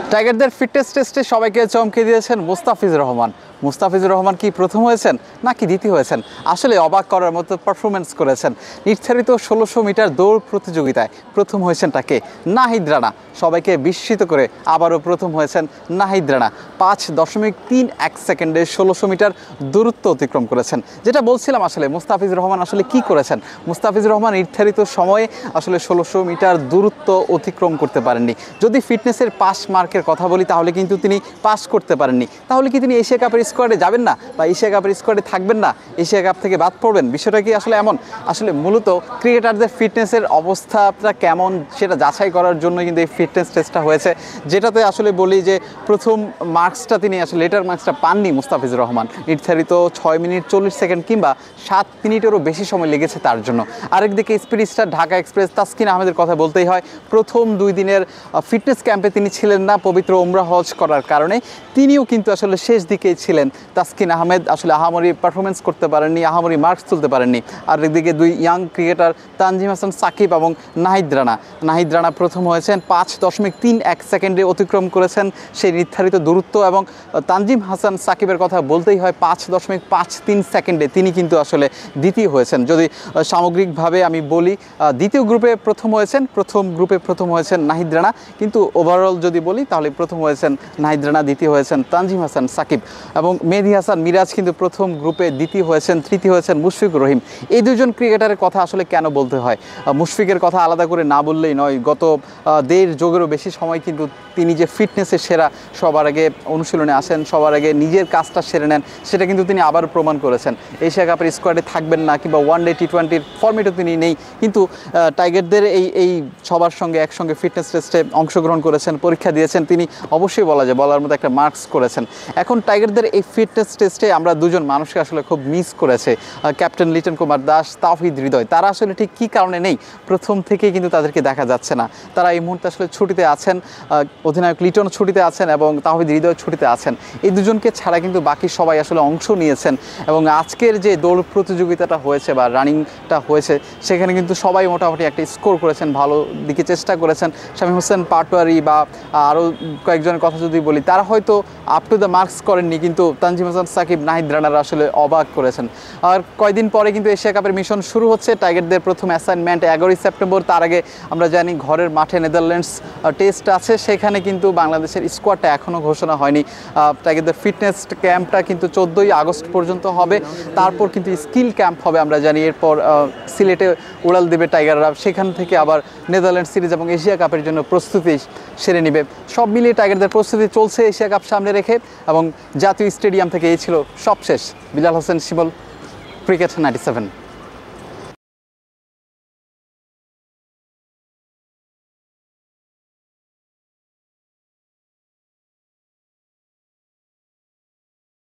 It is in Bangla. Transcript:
টাইগারদের ফিটনেস টেস্টে সবাইকে চমকে দিয়েছেন মুস্তাফিজুর রহমান। মুস্তাফিজুর রহমান কি প্রথম হয়েছেন নাকি দ্বিতীয় হয়েছেন? আসলে অবাক করার মতো পারফরমেন্স করেছেন। নির্ধারিত ১৬০০ মিটার দৌড় প্রতিযোগিতায় প্রথম হয়েছেন তাকে নাহিদ রানা। সবাইকে বিস্মিত করে আবারও প্রথম হয়েছেন নাহিদ রানা। ৫.৩১ সেকেন্ডে ১৬০০ মিটার দূরত্ব অতিক্রম করেছেন। যেটা বলছিলাম, আসলে মুস্তাফিজুর রহমান আসলে কি করেছেন। মুস্তাফিজুর রহমান নির্ধারিত সময়ে আসলে ১৬০০ মিটার দূরত্ব অতিক্রম করতে পারেননি। যদি ফিটনেসের পাস মার্কের কথা বলি তাহলে কিন্তু তিনি পাস করতে পারেননি। তাহলে কি তিনি এশিয়া কাপের স্কোয়াডে যাবেন না বা এশিয়া কাপের স্কোয়াডে থাকবেন না, এশিয়া কাপ থেকে বাদ পড়বেন? বিষয়টা কি আসলে এমন? আসলে মূলত ক্রিকেটারদের ফিটনেসের অবস্থাটা কেমন সেটা যাচাই করার জন্য কিন্তু এই ফিটনেস টেস্টটা হয়েছে, যেটাতে আসলে বলি যে প্রথম মার্কসটা তিনি আসলে লেটার মার্কসটা পাননি মুস্তাফিজুর রহমান। নির্ধারিত ৬ মিনিট ৪০ সেকেন্ড কিংবা ৭ মিনিটেরও বেশি সময় লেগেছে তার জন্য। আরেকদিকে speed star Dhaka express Taskin আহমেদের কথা বলতেই হয়। প্রথম ২ দিনের ফিটনেস ক্যাম্পে তিনি ছিলেন না পবিত্র উমরা হজ করার কারণে। তিনিও কিন্তু আসলে শেষ দিকেই ছিলেন। তাসকিন আহমেদ আসলে আহামরি পারফরমেন্স করতে পারেননি, আহামরি মার্কস তুলতে পারেননি। আর একদিকে ২ ইয়াং ক্রিকেটার তানজিম হাসান সাকিব এবং নাহিদ রানা। নাহিদ রানা প্রথম হয়েছেন, ৫.৩১ সেকেন্ডে অতিক্রম করেছেন সেই নির্ধারিত দূরত্ব। এবং তানজিম হাসান সাকিবের কথা বলতেই হয়, ৫.৫৩ সেকেন্ডে তিনি কিন্তু আসলে দ্বিতীয় হয়েছেন। যদি সামগ্রিকভাবে আমি বলি, দ্বিতীয় গ্রুপে প্রথম হয়েছেন নাহিদ রানা, কিন্তু ওভারঅল যদি বলি তাহলে প্রথম হয়েছেন নাহিদ রানা, দ্বিতীয় হয়েছেন তানজিম হাসান সাকিব। এবং মেহেদী হাসান মিরাজ কিন্তু প্রথম গ্রুপে দ্বিতীয় হয়েছেন, তৃতীয় হয়েছেন মুশফিকুর রহিম। এই দুজন ক্রিকেটারের কথা আসলে কেন বলতে হয়? মুশফিকের কথা আলাদা করে না বললেই নয়। গত ১.৫ যুগেরও বেশি সময় কিন্তু তিনি যে ফিটনেসের সেরা, সবার আগে অনুশীলনে আসেন, সবার আগে নিজের কাজটা সেরে নেন, সেটা কিন্তু তিনি আবার প্রমাণ করেছেন। এশিয়া কাপের স্কোয়াডে থাকবেন না কিংবা ওয়ানডে টি-20 ফর্মেটও তিনি নেই, কিন্তু টাইগারদের এই সবার সঙ্গে একসঙ্গে ফিটনেস টেস্টে অংশগ্রহণ করেছেন, পরীক্ষা দিয়েছেন। তিনি অবশ্যই বলার মতো একটা মার্কস করেছেন। এখন টাইগারদের এই ফিটনেস টেস্টে আমরা দুজন মানুষকে আসলে খুব মিস করেছে, ক্যাপ্টেন লিটন কুমার দাস, তাওহিদ হৃদয়। তারা আসলে ঠিক কী কারণে নেই, প্রথম থেকেই কিন্তু তাদেরকে দেখা যাচ্ছে না। তারা এই মুহূর্তে আসলে ছুটিতে আছেন, অধিনায়ক লিটন ছুটিতে আছেন এবং তাওহিদ হৃদয় ছুটিতে আছেন। এই দুজনকে ছাড়া কিন্তু বাকি সবাই আসলে অংশ নিয়েছেন। এবং আজকের যে দৌড় প্রতিযোগিতাটা হয়েছে বা রানিংটা হয়েছে, সেখানে কিন্তু সবাই মোটামুটি একটা স্কোর করেছেন, ভালো দিকে চেষ্টা করেছেন। শামীম হোসেন পাটোয়ারি বা আরও কয়েকজনের কথা যদি বলি, তারা হয়তো আপ টু দ্য মার্কস করেননি, কিন্তু তানজিম হাসান সাকিব, নাহিদ রানারা আসলে অবাক করেছেন। আর কয়দিন পরে কিন্তু এশিয়া কাপের মিশন শুরু হচ্ছে। টাইগারদের প্রথম অ্যাসাইনমেন্ট ১১ই সেপ্টেম্বর। তার আগে আমরা জানি ঘরের মাঠে নেদারল্যান্ডস টেস্ট আছে, সেখানে কিন্তু বাংলাদেশের স্কোয়াডটা এখনও ঘোষণা হয়নি। টাইগারদের ফিটনেস ক্যাম্পটা কিন্তু ১৪ই আগস্ট পর্যন্ত হবে। তারপর কিন্তু স্কিল ক্যাম্প হবে আমরা জানি। এরপর সিলেটে উড়াল দেবে টাইগাররা, সেখান থেকে আবার নেদারল্যান্ড সিরিজ এবং এশিয়া কাপের জন্য প্রস্তুতি সেরে নেবে। সব মিলিয়ে টাইগারদের প্রস্তুতি চলছে এশিয়া কাপ সামনে রেখে। এবং জাতীয় স্টেডিয়াম থেকে এই ছিল সবশেষ। বিলাল হোসেন শিমুল, ক্রিকেট 97।